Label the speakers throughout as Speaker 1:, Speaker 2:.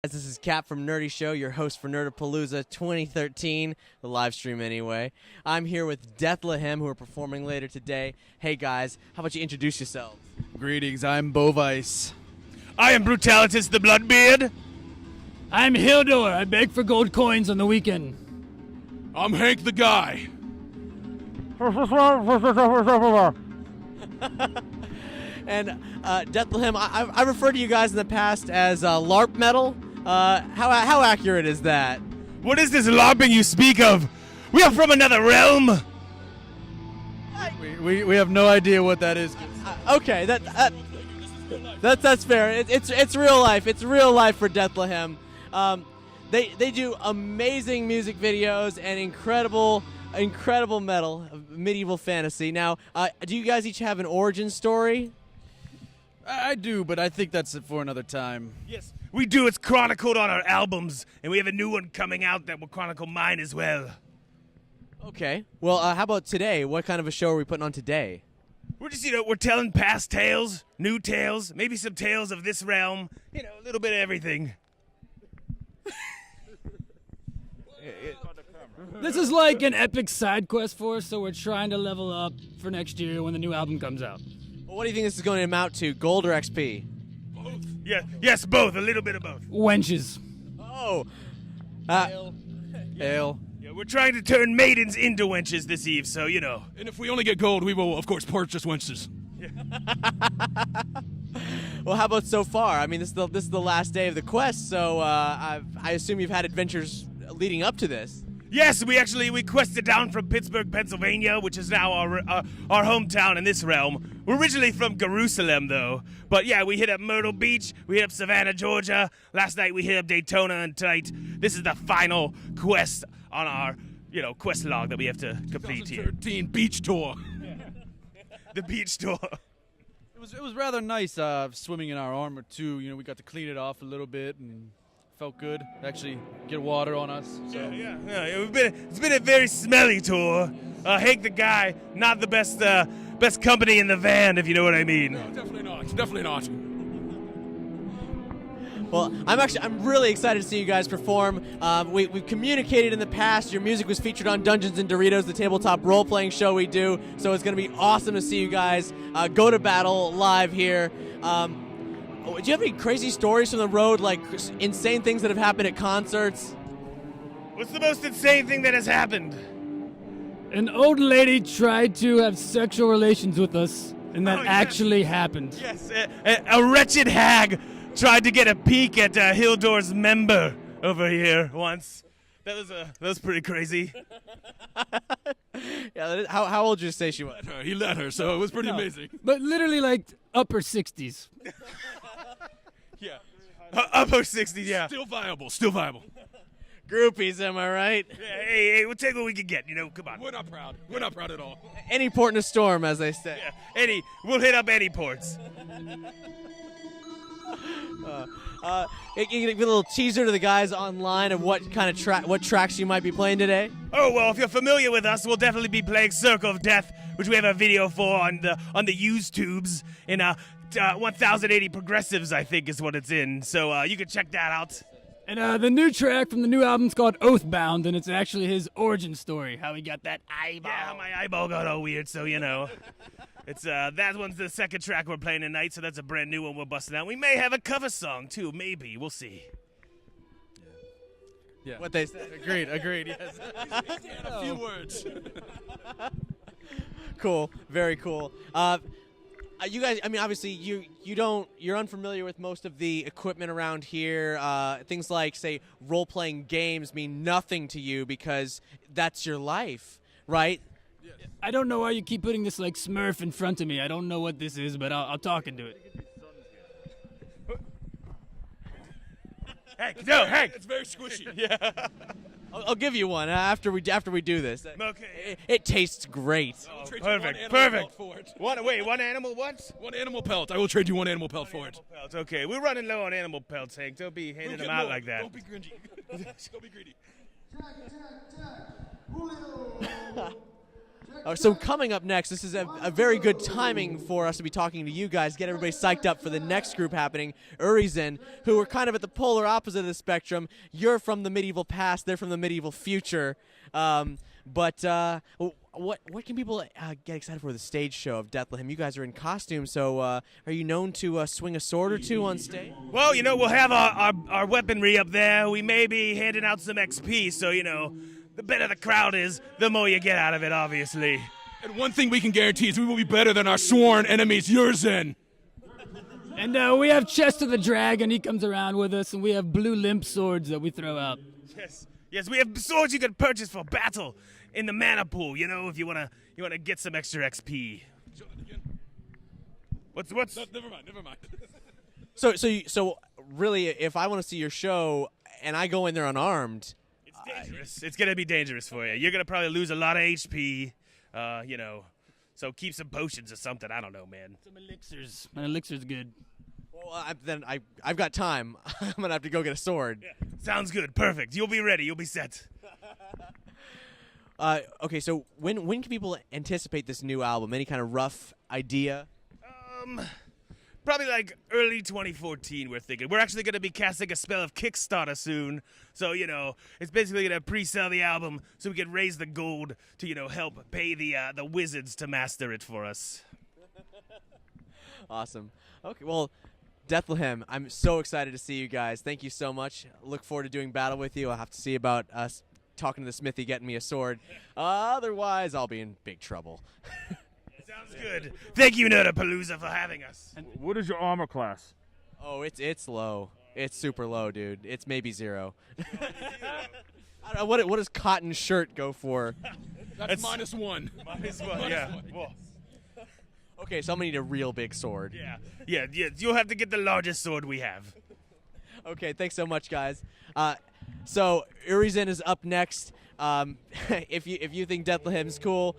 Speaker 1: This is Cap from Nerdy Show, your host for Nerdapalooza 2013, the live stream anyway. I'm here with Dethlehem, who are performing later today. Hey guys, how about you introduce yourselves?
Speaker 2: Greetings, I'm Bovice.
Speaker 3: I am Brutalitus the Bloodbeard.
Speaker 4: I'm Hildor. I beg for gold coins on the weekend.
Speaker 2: I'm Hank the Guy.
Speaker 1: And Dethlehem, I referred to you guys in the past as LARP metal. How accurate is that?
Speaker 3: What is this LARPing you speak of? We are from another realm.
Speaker 2: We have no idea what that is.
Speaker 1: Okay, that's fair. It's real life. It's real life for Dethlehem. They do amazing music videos and incredible metal, medieval fantasy. Now, do you guys each have an origin story?
Speaker 2: I do, but I think that's it for another time.
Speaker 3: Yes, we do. It's chronicled on our albums, and we have a new one coming out that will chronicle mine as well.
Speaker 1: Okay. Well, how about today? What kind of a show are we putting on today?
Speaker 3: We're just, we're telling past tales, new tales, maybe some tales of this realm. A little bit of everything.
Speaker 4: This is like an epic side quest for us, so we're trying to level up for next year when the new album comes out.
Speaker 1: Well, what do you think this is going to amount to, gold or XP?
Speaker 3: Both. Yeah, yes, both. A little bit of both.
Speaker 4: Wenches.
Speaker 1: Oh.
Speaker 2: Ale.
Speaker 3: Yeah, we're trying to turn maidens into wenches this eve, so
Speaker 5: And if we only get gold, we will, of course, purchase wenches.
Speaker 1: Well, how about so far? I mean, this is the last day of the quest, so I assume you've had adventures leading up to this.
Speaker 3: Yes, we quested down from Pittsburgh, Pennsylvania, which is now our hometown in this realm. We're originally from Jerusalem, though. But yeah, we hit up Myrtle Beach, we hit up Savannah, Georgia. Last night we hit up Daytona, and tonight this is the final quest on our, quest log that we have to complete here.
Speaker 5: 2013 beach tour.
Speaker 3: The beach tour.
Speaker 2: It was rather nice swimming in our armor too. We got to clean it off a little bit and felt good. Actually, get water on us. So.
Speaker 3: Yeah. It's been a very smelly tour. Hank the Guy, not the best company in the van, if you know what I mean.
Speaker 5: No, definitely not.
Speaker 1: Well, I'm really excited to see you guys perform. We've communicated in the past. Your music was featured on Dungeons and Doritos, the tabletop role-playing show we do. So it's going to be awesome to see you guys go to battle live here. Do you have any crazy stories from the road, like insane things that have happened at concerts?
Speaker 3: What's the most insane thing that has happened?
Speaker 4: An old lady tried to have sexual relations with us, and that
Speaker 3: yes.
Speaker 4: actually happened.
Speaker 3: Yes, a wretched hag tried to get a peek at Hildor's member over here once. That was pretty crazy.
Speaker 1: Yeah, how old did you say she was?
Speaker 5: He let her, so it was pretty amazing.
Speaker 4: But literally like upper 60s.
Speaker 5: Yeah.
Speaker 3: Upper 60s, yeah.
Speaker 5: Still viable.
Speaker 1: Groupies, am I right?
Speaker 3: Yeah, hey, we'll take what we can get, come on.
Speaker 5: We're not proud. We're not proud at all.
Speaker 1: Any port in a storm, as they say.
Speaker 3: Yeah, we'll hit up any ports.
Speaker 1: You can give a little teaser to the guys online of what kind of what tracks you might be playing today.
Speaker 3: Oh, well, if you're familiar with us, we'll definitely be playing Circle of Death, which we have a video for on the used tubes in 1080 progressives, I think is what it's in. So you can check that out.
Speaker 4: And the new track from the new album's called Oathbound, and it's actually his origin story, how he got that eyeball.
Speaker 3: Yeah, my eyeball got all weird, so It's that one's the second track we're playing tonight, so that's a brand new one we're busting out. We may have a cover song too, maybe. We'll see.
Speaker 2: Yeah.
Speaker 1: What they said.
Speaker 2: Agreed. Yes.
Speaker 5: A few words.
Speaker 1: Cool, very cool. You guys, I mean, obviously, you're unfamiliar with most of the equipment around here. Things like, say, role-playing games mean nothing to you because that's your life, right?
Speaker 4: I don't know why you keep putting this like Smurf in front of me. I don't know what this is, but I'll talk into it.
Speaker 3: Hank!
Speaker 5: It's very squishy.
Speaker 3: Yeah.
Speaker 1: I'll give you one after we do this.
Speaker 3: Okay.
Speaker 1: It tastes great.
Speaker 5: I will trade
Speaker 3: Perfect,
Speaker 5: you one animal
Speaker 3: perfect.
Speaker 5: pelt for it.
Speaker 3: One animal what?
Speaker 5: One animal pelt. I will trade you one animal pelt for it.
Speaker 3: Pelts. Okay, we're running low on animal pelts, Hank. Don't be handing
Speaker 5: We'll
Speaker 3: them
Speaker 5: get
Speaker 3: out
Speaker 5: more.
Speaker 3: like that.
Speaker 5: Don't be greedy. Don't be greedy.
Speaker 1: So coming up next, this is a very good timing for us to be talking to you guys, get everybody psyched up for the next group happening, Urizen, who are kind of at the polar opposite of the spectrum. You're from the medieval past, they're from the medieval future. What can people get excited for the stage show of Dethlehem? You guys are in costume, so are you known to swing a sword or two on stage?
Speaker 3: Well, we'll have our weaponry up there. We may be handing out some XP, so, the better the crowd is, the more you get out of it, obviously.
Speaker 5: And one thing we can guarantee is we will be better than our sworn enemies, Urizen.
Speaker 4: And we have Chest of the Dragon. He comes around with us, and we have blue limp swords that we throw out.
Speaker 3: Yes, we have swords you can purchase for battle in the mana pool, if you wanna get some extra XP. What's
Speaker 5: No, never mind.
Speaker 1: So really, if I want to see your show and I go in there unarmed,
Speaker 3: It's dangerous. It's gonna be dangerous for you. You're gonna probably lose a lot of HP, so keep some potions or something. I don't know, man.
Speaker 4: Some elixirs. An elixir's good.
Speaker 1: well, I've got time. I'm gonna have to go get a sword.
Speaker 3: Yeah. Sounds good. Perfect. You'll be ready. You'll be set.
Speaker 1: Okay, so when can people anticipate this new album? Any kind of rough idea?
Speaker 3: Probably like early 2014, we're thinking. We're actually going to be casting a spell of Kickstarter soon. So, it's basically going to pre-sell the album so we can raise the gold to, help pay the wizards to master it for us.
Speaker 1: Awesome. Okay, well, Dethlehem, I'm so excited to see you guys. Thank you so much. Look forward to doing battle with you. I'll have to see about us talking to the smithy, getting me a sword. Otherwise, I'll be in big trouble.
Speaker 3: Sounds good. Thank you, Nerdapalooza, for having us.
Speaker 6: What is your armor class?
Speaker 1: Oh, it's low. It's super low, dude. It's maybe 0. I don't know, what does cotton shirt go for?
Speaker 5: That's -1.
Speaker 3: -1, yeah. Well,
Speaker 1: Okay, so I'm gonna need a real big sword.
Speaker 3: yeah. You'll have to get the largest sword we have.
Speaker 1: Okay, thanks so much, guys. So Urizen is up next. If you think Dethlehem's cool,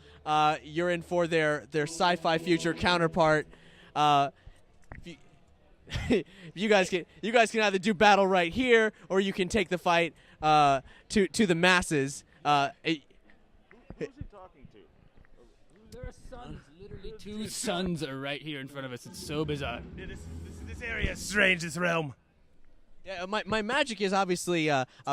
Speaker 1: you're in for their sci-fi future counterpart. You guys can either do battle right here, or you can take the fight to the masses.
Speaker 6: Who's he talking to?
Speaker 4: There are suns. Literally 2 suns are right here in front of us. It's so bizarre.
Speaker 3: Yeah, this area is strange, this realm.
Speaker 1: Yeah, my magic is obviously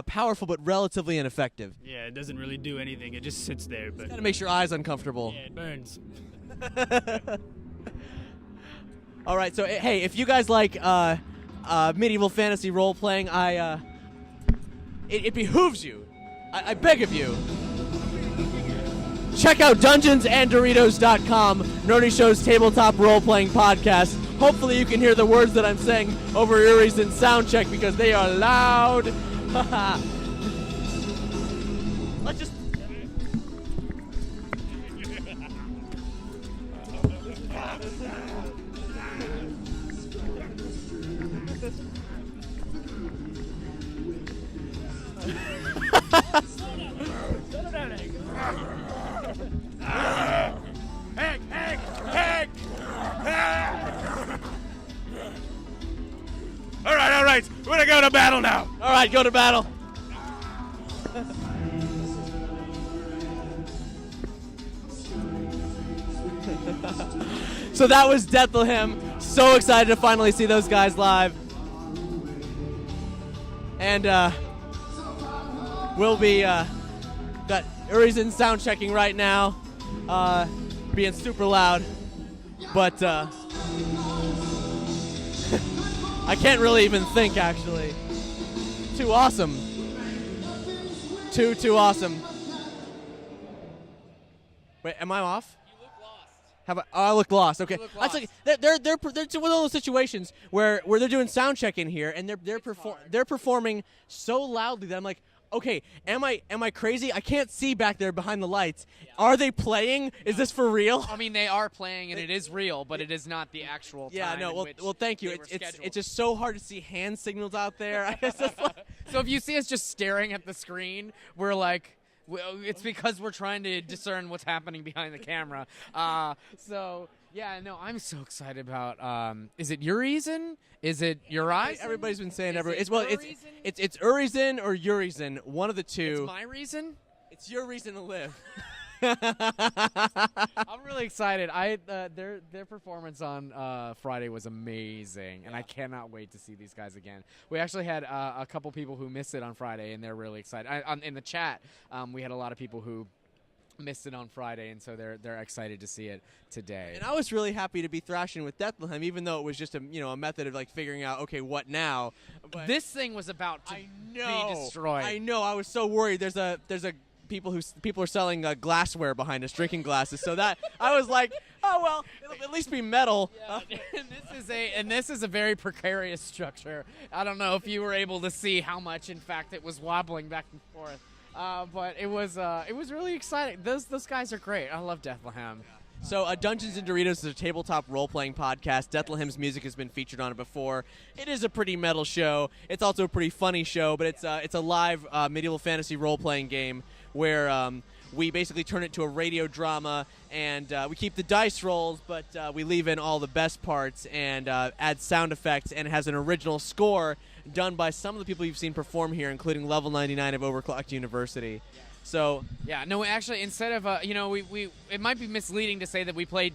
Speaker 1: powerful but relatively ineffective.
Speaker 4: Yeah, it doesn't really do anything. It just sits there, but
Speaker 1: Kind of makes your eyes uncomfortable.
Speaker 4: yeah, it burns.
Speaker 1: All right, so hey, if you guys like medieval fantasy role playing, it behooves you. I beg of you. Check out DungeonsAndDoritos.com, Nerdy Show's tabletop role-playing podcast. Hopefully you can hear the words that I'm saying over Urizen's sound check because they are loud. Let's just...
Speaker 3: Hank! All right. We're gonna go to battle now.
Speaker 1: All right, go to battle. So that was Dethlehem. So excited to finally see those guys live. And we'll be got Urizen sound checking right now, being super loud, but I can't really even think actually. Too awesome. Too awesome. Wait, am I off? I look lost. Okay, that's like they're one of those situations where they're doing sound check in here and they're performing so loudly that I'm like, okay, am I crazy? I can't see back there behind the lights. Yeah. Are they playing? Is this for real?
Speaker 7: I mean, they are playing and it is real, but it is not the actual time.
Speaker 1: Yeah, no. Well, thank you. It's just so hard to see hand signals out there. I guess it's like,
Speaker 7: so if you see us just staring at the screen, we're like. Well, it's because we're trying to discern what's happening behind the camera. So, yeah, no, I'm so excited about, is it Urizen? Is it Urizen?
Speaker 1: Everybody's been saying
Speaker 7: It's
Speaker 1: Urizen or Urizen, one of the two.
Speaker 7: It's my reason?
Speaker 1: It's your reason to live.
Speaker 7: I'm really excited. Their performance on Friday was amazing, and I cannot wait to see these guys again. We actually had a couple people who missed it on Friday, and they're really excited. In the chat, we had a lot of people who missed it on Friday, and so they're excited to see it today.
Speaker 1: And I was really happy to be thrashing with Dethlehem, even though it was just a method of like figuring out, okay, what now? But
Speaker 7: This thing was about to be destroyed.
Speaker 1: I know. I was so worried. There's a people are selling glassware behind us, drinking glasses. So that I was like, oh well, it'll at least be metal.
Speaker 7: And this is a very precarious structure. I don't know if you were able to see how much, in fact, it was wobbling back and forth. But it was really exciting. Those guys are great. I love Dethlehem.
Speaker 1: So Dungeons & Doritos is a tabletop role-playing podcast. Dethlehem's music has been featured on it before. It is a pretty metal show. It's also a pretty funny show, but it's a live medieval fantasy role-playing game where we basically turn it to a radio drama, and we keep the dice rolls, but we leave in all the best parts and add sound effects, and it has an original score done by some of the people you've seen perform here, including Level 99 of Overclocked University. So
Speaker 7: yeah, no, actually, instead of we it might be misleading to say that we played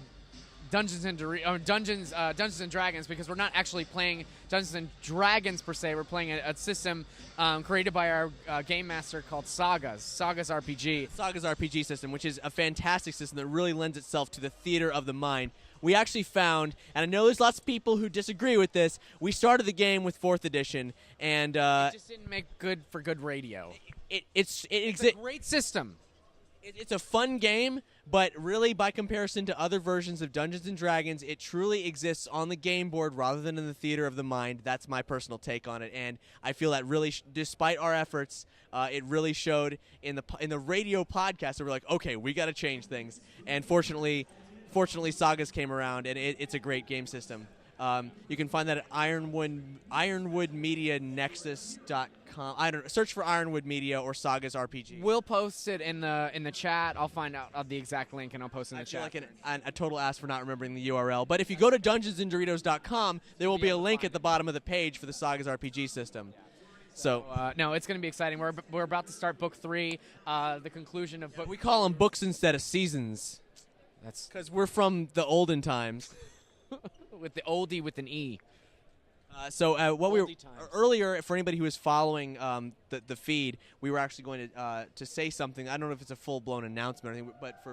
Speaker 7: Dungeons and Dragons, because we're not actually playing Dungeons and Dragons per se. We're playing a system created by our game master called Saga's RPG.
Speaker 1: Saga's RPG system, which is a fantastic system that really lends itself to the theater of the mind. We actually found, and I know there's lots of people who disagree with this, we started the game with 4th edition, and
Speaker 7: it just didn't make good for good radio.
Speaker 1: It's
Speaker 7: a great system.
Speaker 1: It's a fun game, but really, by comparison to other versions of Dungeons & Dragons, it truly exists on the game board rather than in the theater of the mind. That's my personal take on it, and I feel that really, despite our efforts, it really showed in the radio podcast that we're like, okay, we got to change things. And fortunately, Sagas came around, and it's a great game system. You can find that at ironwoodmedianexus.com. Search for Ironwood Media or Sagas RPG.
Speaker 7: We'll post it in the chat. I'll find out the exact link, and I'll post it in the chat.
Speaker 1: I feel like a total ass for not remembering the URL. But if you go to dungeonsanddoritos.com, there will be a link at the bottom of the page for the Sagas RPG system. So
Speaker 7: no, it's going to be exciting. We're about to start book 3, the conclusion of book.
Speaker 1: We call them books instead of seasons.
Speaker 7: That's
Speaker 1: because we're from the olden times.
Speaker 7: With the oldie with an E.
Speaker 1: What we were earlier, for anybody who was following the feed, we were actually going to say something. I don't know if it's a full-blown announcement or anything, but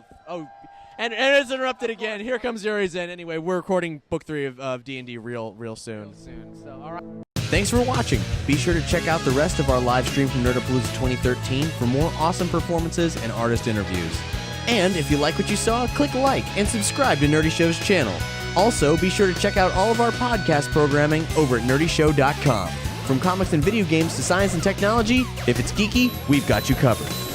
Speaker 1: and it's interrupted again. Here comes Yuri's in. Anyway, we're recording book 3 of D&D real soon.
Speaker 7: So, all right.
Speaker 1: Thanks for watching. Be sure to check out the rest of our live stream from Nerdapalooza 2013 for more awesome performances and artist interviews. And if you like what you saw, click like and subscribe to Nerdy Show's channel. Also, be sure to check out all of our podcast programming over at nerdyshow.com. From comics and video games to science and technology, if it's geeky, we've got you covered.